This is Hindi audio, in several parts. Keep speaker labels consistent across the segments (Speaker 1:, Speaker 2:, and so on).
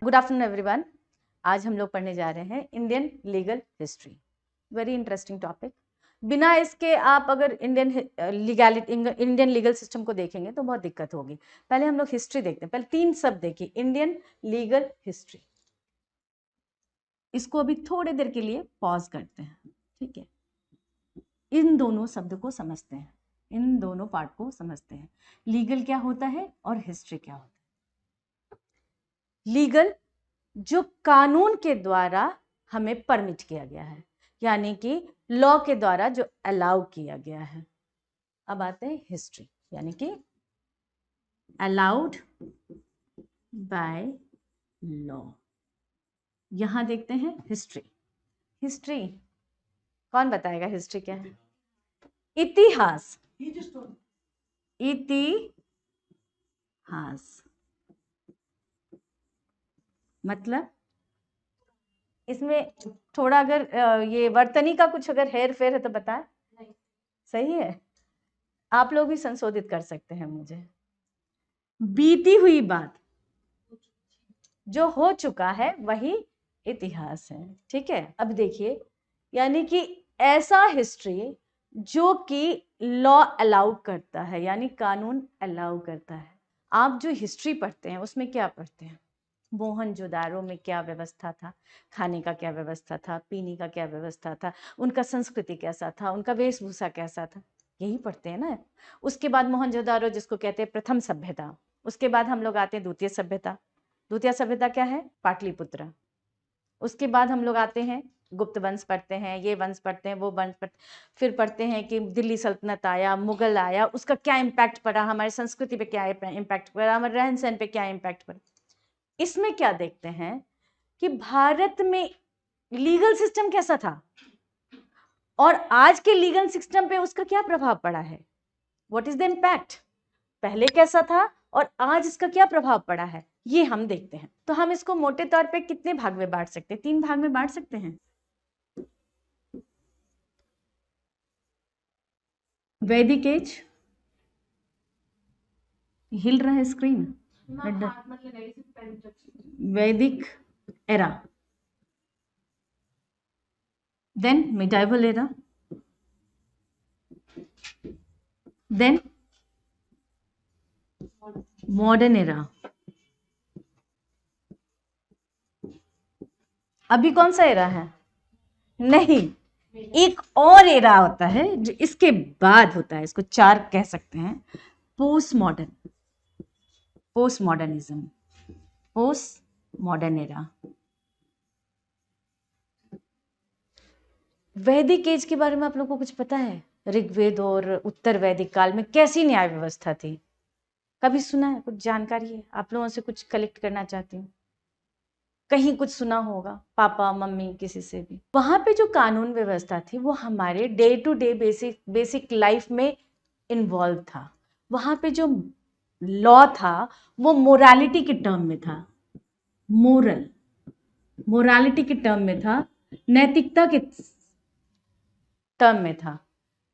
Speaker 1: Good afternoon everyone. आज हम लोग पढ़ने जा रहे हैं Indian legal history. Very interesting topic. बिना इसके आप अगर इंडियन लीगल सिस्टम को देखेंगे तो बहुत दिक्कत होगी। पहले हम लोग हिस्ट्री देखते हैं। पहले 3 शब्द देखिए, इंडियन लीगल हिस्ट्री। इसको अभी थोड़ी देर के लिए पॉज करते हैं, ठीक है। इन दोनों शब्द को समझते हैं, इन दोनों पार्ट को समझते हैं। लीगल क्या होता है और हिस्ट्री क्या होता है। लीगल जो कानून के द्वारा हमें परमिट किया गया है, यानी कि लॉ के द्वारा जो अलाउ किया गया है। अब आते हैं हिस्ट्री, यानी कि अलाउड बाय लॉ। यहां देखते हैं हिस्ट्री। हिस्ट्री कौन बताएगा हिस्ट्री क्या है? इतिहास। इतिहास मतलब इसमें थोड़ा अगर ये वर्तनी का कुछ अगर हेर फेर है तो बताएं। सही है, आप लोग भी संशोधित कर सकते हैं मुझे। बीती हुई बात, जो हो चुका है वही इतिहास है, ठीक है। अब देखिए, यानी कि ऐसा हिस्ट्री जो कि लॉ अलाउ करता है, यानी कानून अलाउ करता है। आप जो हिस्ट्री पढ़ते हैं उसमें क्या पढ़ते हैं? मोहनजोदाड़ो में क्या व्यवस्था था, खाने का क्या व्यवस्था था, पीने का क्या व्यवस्था था, उनका संस्कृति कैसा था, उनका वेशभूषा कैसा था, यही पढ़ते हैं ना। उसके बाद मोहनजोदाड़ो जिसको कहते हैं प्रथम सभ्यता, उसके बाद हम लोग आते हैं द्वितीय सभ्यता। द्वितीय सभ्यता क्या है? पाटलिपुत्र। उसके बाद हम लोग आते हैं गुप्त वंश पढ़ते हैं, ये वंश पढ़ते हैं, वो वंश पढ़ते, फिर पढ़ते हैं कि दिल्ली सल्तनत आया, मुगल आया, उसका क्या इम्पैक्ट पड़ा, हमारी संस्कृति पे क्या इम्पैक्ट पड़ा, हमारे रहन सहन पे क्या इम्पैक्ट पड़ा। इसमें क्या देखते हैं कि भारत में लीगल सिस्टम कैसा था और आज के लीगल सिस्टम पे उसका क्या प्रभाव पड़ा है। व्हाट इज द इम्पैक्ट, पहले कैसा था और आज इसका क्या प्रभाव पड़ा है, ये हम देखते हैं। तो हम इसको मोटे तौर पे कितने भाग में बांट सकते हैं? 3 भाग में बांट सकते हैं। वैदिक एज, हिल रहा है screen, Vedic era, then medieval era, then modern era. अभी कौन सा एरा है? नहीं, एक और एरा होता है जो इसके बाद होता है, इसको 4 कह सकते हैं। Post modern, post modernism, post modern era. वैदिक एज के बारे में आप लोगों को कुछ पता है? ऋग्वेद और उत्तर वैदिक काल में कैसी न्याय व्यवस्था थी? कभी सुना है? कुछ जानकारी है? आप लोगों से कुछ कलेक्ट करना चाहती हूँ। कहीं कुछ सुना होगा, पापा मम्मी किसी से भी। वहां पे जो कानून व्यवस्था थी वो हमारे day to day basic life में इन्वॉल्व था। वहां पे जो लॉ था वो मोरालिटी के टर्म में था, मोरालिटी के टर्म में था, नैतिकता के टर्म में था।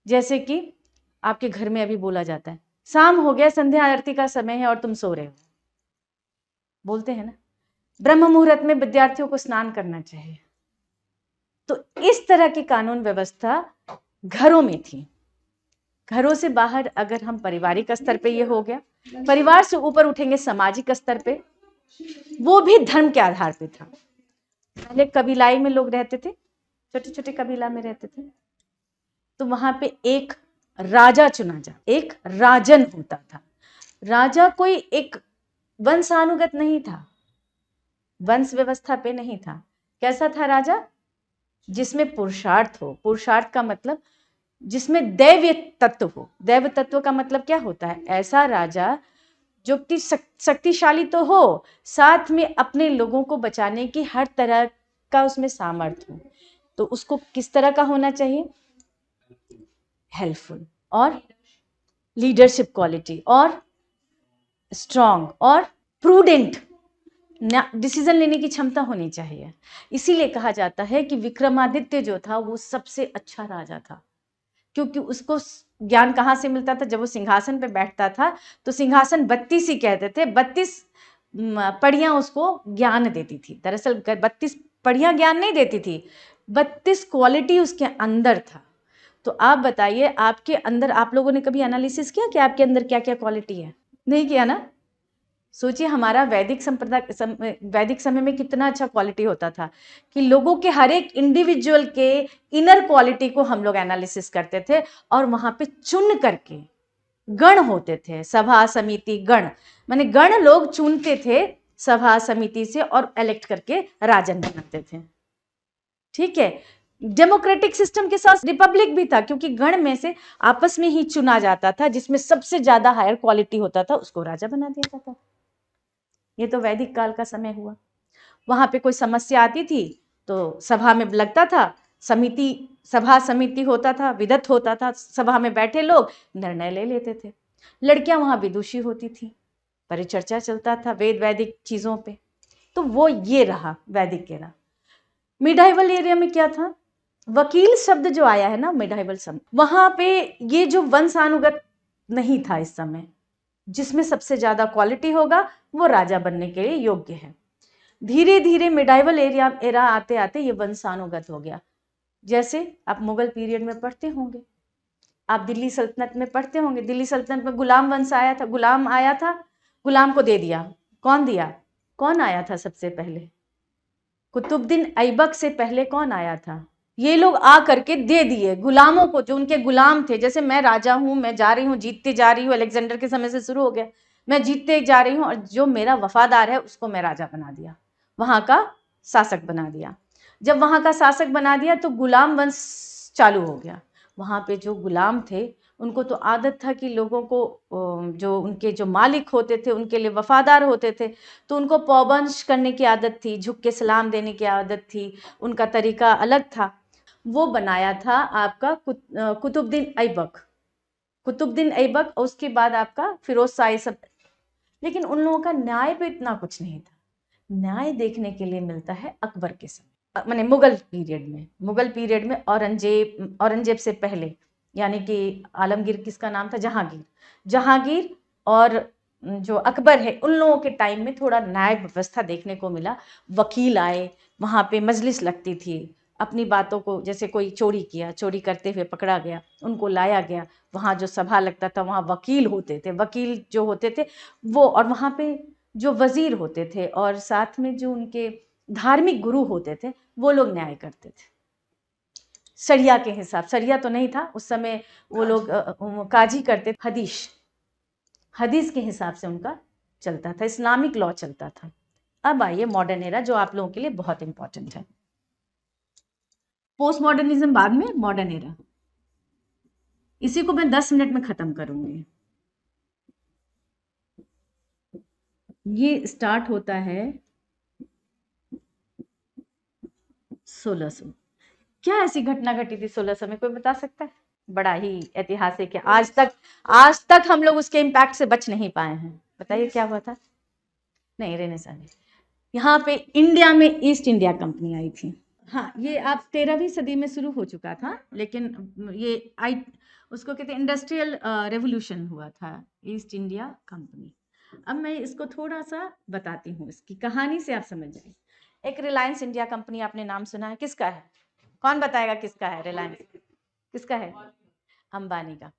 Speaker 1: जैसे कि आपके घर में अभी बोला जाता है, शाम हो गया, संध्या आरती का समय है और तुम सो रहे हो, बोलते हैं ना। ब्रह्म मुहूर्त में विद्यार्थियों को स्नान करना चाहिए। तो इस तरह की कानून व्यवस्था घरों में थी। घरों से बाहर अगर हम पारिवारिक स्तर पे ये हो गया, परिवार से ऊपर उठेंगे सामाजिक स्तर पे, वो भी धर्म के आधार पे था। पहले कबीलाई में लोग रहते थे, छोटे छोटे कबीला में रहते थे, तो वहां पे एक राजा चुना जा, एक राजन होता था। राजा कोई एक वंशानुगत नहीं था, वंश व्यवस्था पे नहीं था। कैसा था राजा? जिसमें पुरुषार्थ हो। पुरुषार्थ का मतलब जिसमें दैव तत्व हो। दैव तत्व का मतलब क्या होता है? ऐसा राजा जो कि शक्तिशाली तो हो, साथ में अपने लोगों को बचाने की हर तरह का उसमें सामर्थ्य हो। तो उसको किस तरह का होना चाहिए? हेल्पफुल और लीडरशिप क्वालिटी और स्ट्रॉन्ग और प्रूडेंट डिसीजन लेने की क्षमता होनी चाहिए। इसीलिए कहा जाता है कि विक्रमादित्य जो था वो सबसे अच्छा राजा था, क्योंकि उसको ज्ञान कहाँ से मिलता था? जब वो सिंहासन पे बैठता था तो सिंहासन 32 ही कहते थे, 32 पढ़ियाँ उसको ज्ञान देती थी। दरअसल 32 पढ़ियाँ ज्ञान नहीं देती थी, 32 क्वालिटी उसके अंदर था। तो आप बताइए, आपके अंदर आप लोगों ने कभी एनालिसिस किया कि आपके अंदर क्या क्या क्वालिटी है? नहीं किया ना। सोचिए हमारा वैदिक समय में कितना अच्छा क्वालिटी होता था कि लोगों के हर एक इंडिविजुअल के इनर क्वालिटी को हम लोग एनालिसिस करते थे और वहां पे चुन करके गण होते थे, सभा समिति गण, माने गण लोग चुनते थे सभा समिति से और इलेक्ट करके राजन बनाते थे। ठीक है, डेमोक्रेटिक सिस्टम के साथ रिपब्लिक भी था, क्योंकि गण में से आपस में ही चुना जाता था, जिसमें सबसे ज्यादा हायर क्वालिटी होता था उसको राजा बना दिया जाता था। ये तो वैदिक काल का समय हुआ। वहां पे कोई समस्या आती थी तो सभा में लगता था, सभा समिति होता था, विदत होता था, सभा में बैठे लोग निर्णय ले लेते थे। लड़कियां वहां विदुषी होती थी, परिचर्चा चलता था वेद वैदिक चीजों पे। तो वो ये रहा वैदिक एरा। मिडाइवल एरिया में क्या था? वकील शब्द जो आया है ना, मिडाइवल शब्द, वहां पे ये जो वंशानुगत नहीं था इस समय, जिसमें सबसे ज्यादा क्वालिटी होगा वो राजा बनने के लिए योग्य है। धीरे धीरे मिडाइवल एरा आते आते ये वंशानुगत हो गया। जैसे आप मुगल पीरियड में पढ़ते होंगे, आप दिल्ली सल्तनत में पढ़ते होंगे, दिल्ली सल्तनत में गुलाम वंश आया था, गुलाम आया था, गुलाम को दे दिया। कौन दिया? कौन आया था सबसे पहले? कुतुबुद्दीन ऐबक से पहले कौन आया था? ये लोग आ करके दे दिए गुलामों को, जो उनके गुलाम थे। जैसे मैं राजा हूं, मैं जा रही हूँ, जीतते जा रही हूँ, अलेक्जेंडर के समय से शुरू हो गया, मैं जीतते जा रही हूँ और जो मेरा वफादार है उसको मैं राजा बना दिया, वहां का शासक बना दिया। जब वहां का शासक बना दिया तो गुलाम वंश चालू हो गया। वहां पे जो गुलाम थे उनको तो आदत था कि लोगों को, जो उनके जो मालिक होते थे उनके लिए वफादार होते थे, तो उनको पौवंश करने की आदत थी, झुक के सलाम देने की आदत थी, उनका तरीका अलग था। वो बनाया था आपका कुतुबुद्दीन ऐबक। कुतुबुद्दीन ऐबक और उसके बाद आपका फिरोज शाह, ये सब। लेकिन उन लोगों का न्याय पे इतना कुछ नहीं था। न्याय देखने के लिए मिलता है अकबर के समय, माने मुगल पीरियड में। मुगल पीरियड में औरंगजेब से पहले, यानी कि आलमगीर किसका नाम था? जहांगीर। जहांगीर और जो अकबर है, उन लोगों के टाइम में थोड़ा न्याय व्यवस्था देखने को मिला। वकील आए, वहां पे मजलिस लगती थी, अपनी बातों को, जैसे कोई चोरी किया, चोरी करते हुए पकड़ा गया, उनको लाया गया, वहां जो सभा लगता था वहां वकील होते थे, वकील जो होते थे वो, और वहां पे जो वजीर होते थे और साथ में जो उनके धार्मिक गुरु होते थे वो लोग न्याय करते थे शरिया के हिसाब। शरिया तो नहीं था उस समय, वो लोग काजी करते, हदीस के हिसाब से उनका चलता था, इस्लामिक लॉ चलता था। अब आइए मॉडर्न एरा, जो आप लोगों के लिए बहुत इंपॉर्टेंट है। पोस्ट मॉडर्निज्म बाद में, मॉडर्न एरा, इसी को मैं 10 मिनट में खत्म करूंगी। ये स्टार्ट होता है 1600। क्या ऐसी घटना घटी थी 1600 में, कोई बता सकता है? बड़ा ही ऐतिहासिक है, आज तक हम लोग उसके इम्पैक्ट से बच नहीं पाए हैं। बताइए क्या हुआ था? नहीं, रेनेसां। यहाँ पे इंडिया में ईस्ट इंडिया कंपनी आई थी। हाँ, ये आप 13वीं सदी में शुरू हो चुका था, लेकिन ये उसको कहते हैं इंडस्ट्रियल रेवोल्यूशन हुआ था, ईस्ट इंडिया कंपनी। अब मैं इसको थोड़ा सा बताती हूँ, इसकी कहानी से आप समझ जाइए। एक रिलायंस इंडिया कंपनी, आपने नाम सुना है? किसका है? कौन बताएगा किसका है? रिलायंस किसका है? अंबानी का।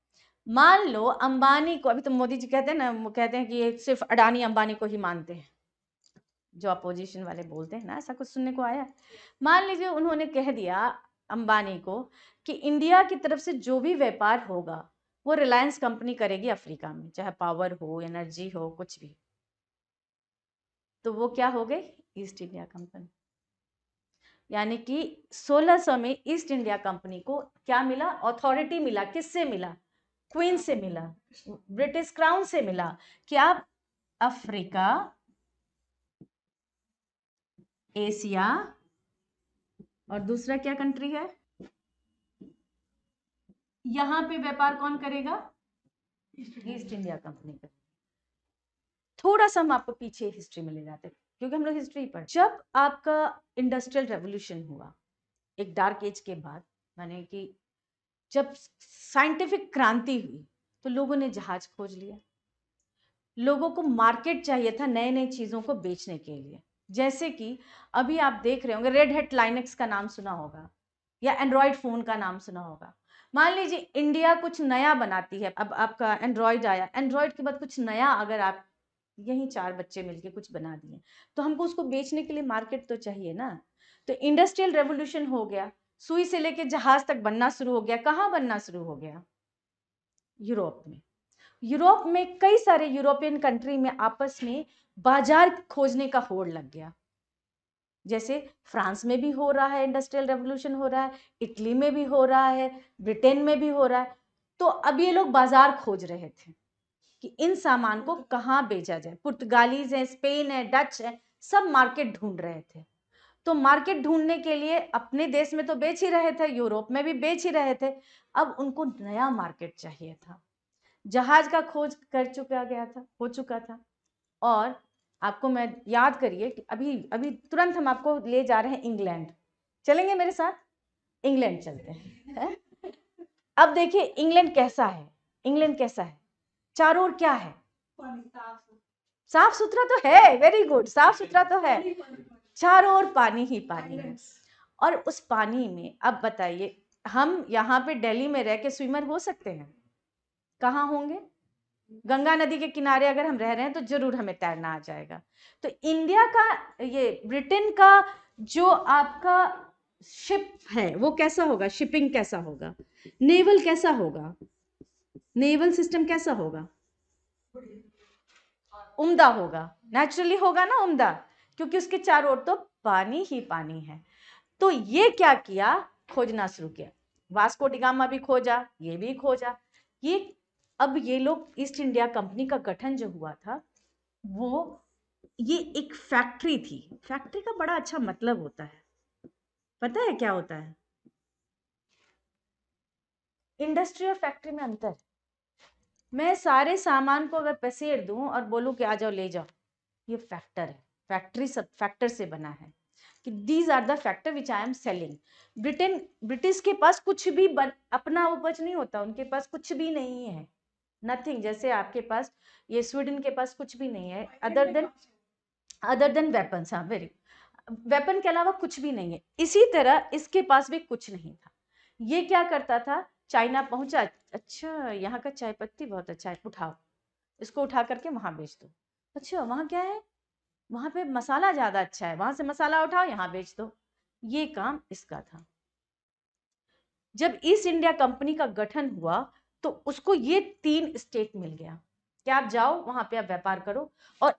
Speaker 1: मान लो अंबानी को, अभी तो मोदी जी कहते हैं ना, वो कहते हैं कि ये सिर्फ अडानी अंबानी को ही मानते हैं, जो अपोजिशन वाले बोलते हैं ना, ऐसा कुछ सुनने को आया। मान लीजिए उन्होंने कह दिया अंबानी को कि इंडिया की तरफ से जो भी व्यापार होगा वो रिलायंस कंपनी करेगी अफ्रीका में, चाहे पावर हो, एनर्जी हो, कुछ भी। तो वो क्या हो गई? East India company. यानी कि 1600 में ईस्ट इंडिया कंपनी को क्या मिला? अथॉरिटी मिला। किससे मिला? क्वीन से मिला, ब्रिटिश क्राउन से मिला कि आप अफ्रीका, एशिया, और दूसरा क्या कंट्री है, यहां पे व्यापार कौन करेगा? ईस्ट इंडिया कंपनी का। थोड़ा सा हम आपको पीछे हिस्ट्री में ले जाते हैं, क्योंकि हम लोग हिस्ट्री पर, जब आपका इंडस्ट्रियल रेवोल्यूशन हुआ एक डार्क एज के बाद, माने कि जब साइंटिफिक क्रांति हुई, तो लोगों ने जहाज खोज लिया, लोगों को मार्केट चाहिए था नए नए चीज़ों को बेचने के लिए। जैसे कि अभी आप देख रहे होंगे रेड हैट लाइनक्स का नाम सुना होगा, या एंड्रॉयड फ़ोन का नाम सुना होगा। मान लीजिए इंडिया कुछ नया बनाती है, अब आपका एंड्रॉयड आया, एंड्रॉयड के बाद कुछ नया अगर आप यहीं 4 बच्चे मिलके कुछ बना दिए, तो हमको उसको बेचने के लिए मार्केट तो चाहिए ना। तो इंडस्ट्रियल रेवोल्यूशन हो गया, सुई से लेके जहाज तक बनना शुरू हो गया। कहाँ बनना शुरू हो गया? यूरोप में। यूरोप में कई सारे यूरोपियन कंट्री में आपस में बाजार खोजने का होड़ लग गया। जैसे फ्रांस में भी हो रहा है, इंडस्ट्रियल रेवोल्यूशन हो रहा है, इटली में भी हो रहा है, ब्रिटेन में भी हो रहा है। तो अब ये लोग बाजार खोज रहे थे कि इन सामान को कहाँ बेचा जाए। पुर्तगालीज है, स्पेन है, डच है, सब मार्केट ढूंढ रहे थे। तो मार्केट ढूंढने के लिए अपने देश में तो बेच ही रहे थे, यूरोप में भी बेच ही रहे थे, अब उनको नया मार्केट चाहिए था। जहाज का खोज कर चुका गया था, हो चुका था। और आपको मैं याद करिए कि अभी अभी तुरंत हम आपको ले जा रहे हैं इंग्लैंड। चलेंगे मेरे साथ? इंग्लैंड चलते हैं। अब देखिए इंग्लैंड कैसा है। इंग्लैंड कैसा है? चारों ओर क्या है? साफ सुथरा तो है, वेरी गुड, साफ सुथरा तो है, चारों ओर पानी ही पानी है। और उस पानी में अब बताइए, हम यहाँ पे दिल्ली में रह के स्विमर हो सकते हैं? कहाँ होंगे? गंगा नदी के किनारे अगर हम रह रहे हैं तो जरूर हमें तैरना आ जाएगा। तो इंडिया का, ये ब्रिटेन का जो आपका शिप है वो कैसा होगा? शिपिंग कैसा होगा? नेवल कैसा होगा? नेवल सिस्टम कैसा होगा? उम्दा होगा, नेचुरली होगा ना उम्दा, क्योंकि उसके चारों ओर तो पानी ही पानी है। तो ये क्या किया? खोजना शुरू किया। वास्को डी गामा भी खोजा, ये भी खोजा। ये अब ये लोग ईस्ट इंडिया कंपनी का गठन जो हुआ था, वो ये एक फैक्ट्री थी। फैक्ट्री का बड़ा अच्छा मतलब होता है, पता है क्या होता है? इंडस्ट्री और फैक्ट्री में अंतर। मैं सारे सामान को अगर पसेर दूं और बोलूं कि आ जाओ ले जाओ, ये फैक्टर है। फैक्ट्री सब फैक्टर से बना है कि these are the factor which I am selling. British के पास कुछ भी अपना उपज नहीं होता, उनके पास कुछ भी नहीं है, नथिंग। जैसे आपके पास, ये स्वीडन के पास कुछ भी नहीं है अदर देन वेपन्स। हाँ, वेरी, वेपन के अलावा कुछ भी नहीं है। इसी तरह इसके पास भी कुछ नहीं था। ये क्या करता था? चाइना पहुंचा, अच्छा यहाँ का चाय पत्ती बहुत अच्छा है, उठाओ, इसको उठा करके वहां बेच दो। अच्छा वहां क्या है? वहां पे मसाला ज्यादा अच्छा है, वहां से मसाला उठाओ यहाँ बेच दो। ये काम इसका था। जब ईस्ट इंडिया कंपनी का गठन हुआ तो उसको ये 3 स्टेट मिल गया कि आप जाओ वहां पे आप व्यापार करो और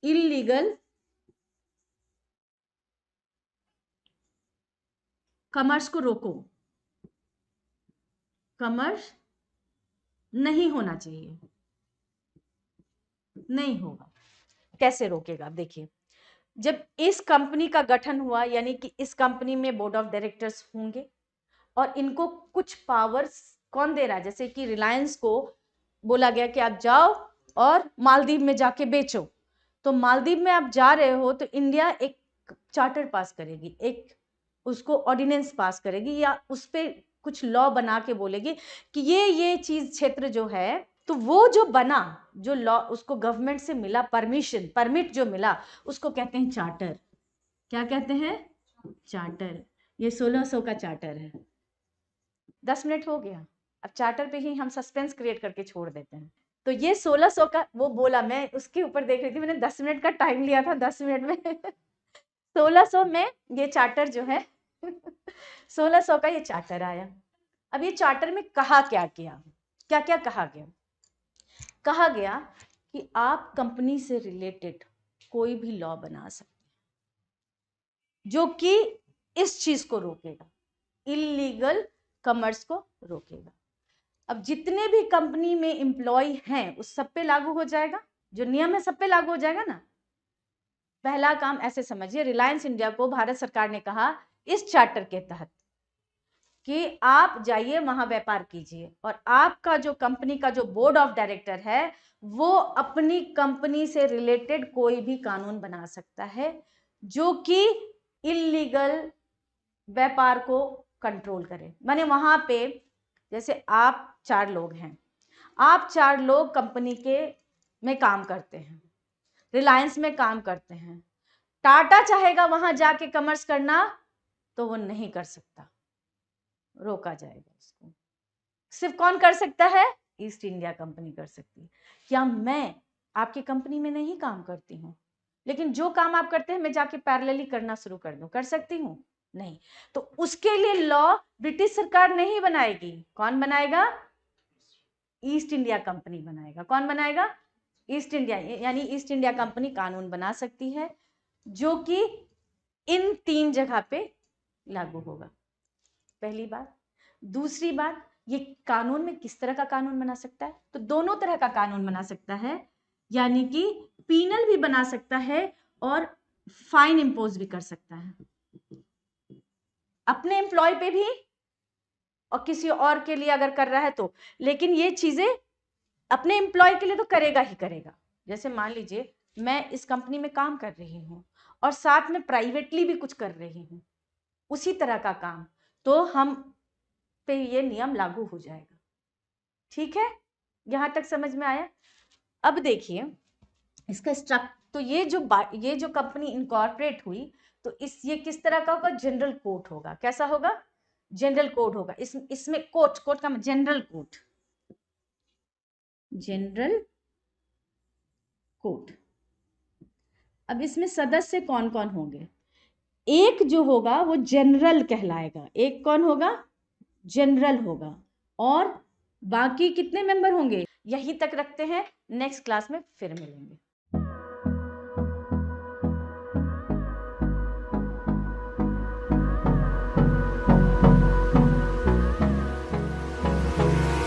Speaker 1: इलीगल कमर्स को रोको। कमर्स नहीं होना चाहिए, नहीं होगा। कैसे रोकेगा? देखिए, जब इस कंपनी का गठन हुआ, यानी कि इस कंपनी में बोर्ड ऑफ डायरेक्टर्स होंगे और इनको कुछ पावर्स कौन दे रहा है? जैसे कि रिलायंस को बोला गया कि आप जाओ और मालदीव में जाके बेचो। तो मालदीव में आप जा रहे हो तो इंडिया एक चार्टर पास करेगी, एक उसको ऑर्डिनेंस पास करेगी, या उस पर कुछ लॉ बना के बोलेगी कि ये चीज क्षेत्र जो है, तो वो जो बना, जो लॉ उसको गवर्नमेंट से मिला, परमिशन, परमिट जो मिला, उसको कहते हैं चार्टर। क्या कहते हैं? चार्टर। ये 1600 का चार्टर है। 10 मिनट हो गया, अब चार्टर पे ही हम सस्पेंस क्रिएट करके छोड़ देते हैं। तो ये 1600 का, वो बोला, मैं उसके ऊपर देख रही थी, मैंने 10 मिनट का टाइम लिया था, 10 मिनट में 1600 में ये चार्टर जो है 1600 का ये चार्टर आया। अब ये चार्टर में कहा क्या किया, क्या क्या कहा गया? कहा गया कि आप कंपनी से रिलेटेड कोई भी लॉ बना सकते हैं जो कि इस चीज को रोकेगा, इलीगल कमर्स को रोकेगा। अब जितने भी कंपनी में एम्प्लॉय हैं उस सब पे लागू हो जाएगा, जो नियम है सब पे लागू हो जाएगा ना। पहला काम ऐसे समझिए, रिलायंस इंडिया को भारत सरकार ने कहा इस चार्टर के तहत कि आप जाइए वहां व्यापार कीजिए, और आपका जो कंपनी का जो बोर्ड ऑफ डायरेक्टर है वो अपनी कंपनी से रिलेटेड कोई भी कानून बना सकता है जो कि इलीगल व्यापार को कंट्रोल करे। माने वहां पे जैसे आप 4 लोग हैं, आप 4 लोग कंपनी के में काम करते हैं, रिलायंस में काम करते हैं, टाटा चाहेगा वहां जाके कॉमर्स करना तो वो नहीं कर सकता, रोका जाएगा उसको। सिर्फ कौन कर सकता है? ईस्ट इंडिया कंपनी कर सकती है। क्या मैं आपकी कंपनी में नहीं काम करती हूँ, लेकिन जो काम आप करते हैं मैं जाके पैरेलली करना शुरू कर दूं, कर सकती हूँ? नहीं। तो उसके लिए लॉ ब्रिटिश सरकार नहीं बनाएगी, कौन बनाएगा? ईस्ट इंडिया कंपनी बनाएगा। कौन बनाएगा? ईस्ट इंडिया, यानी ईस्ट इंडिया कंपनी कानून बना सकती है जो कि इन 3 जगह पे लागू होगा। पहली बात। दूसरी बात, ये कानून में किस तरह का कानून बना सकता है? तो दोनों तरह का कानून बना सकता है, यानी कि पीनल भी बना सकता है और फाइन इंपोज भी कर सकता है, अपने एम्प्लॉय पे भी और किसी और के लिए अगर कर रहा है तो। लेकिन ये चीजें अपने एम्प्लॉय के लिए तो करेगा ही करेगा। जैसे मान लीजिए मैं इस कंपनी में काम कर रही हूँ और साथ में प्राइवेटली भी कुछ कर रही हूँ उसी तरह का काम, तो हम पे ये नियम लागू हो जाएगा। ठीक है, यहां तक समझ में आया? अब देखिए इसका स्ट्रक्चर। तो ये जो कंपनी इनकॉर्पोरेट हुई तो ये किस तरह का होगा? जनरल कोर्ट होगा। कैसा होगा? जनरल कोड होगा। इसमें कोर्ट का जनरल कोर्ट, जनरल कोर्ट। अब इसमें सदस्य कौन कौन होंगे? एक जो होगा वो जनरल कहलाएगा, एक कौन होगा? जनरल होगा। और बाकी कितने मेंबर होंगे? यहीं तक रखते हैं, नेक्स्ट क्लास में फिर मिलेंगे।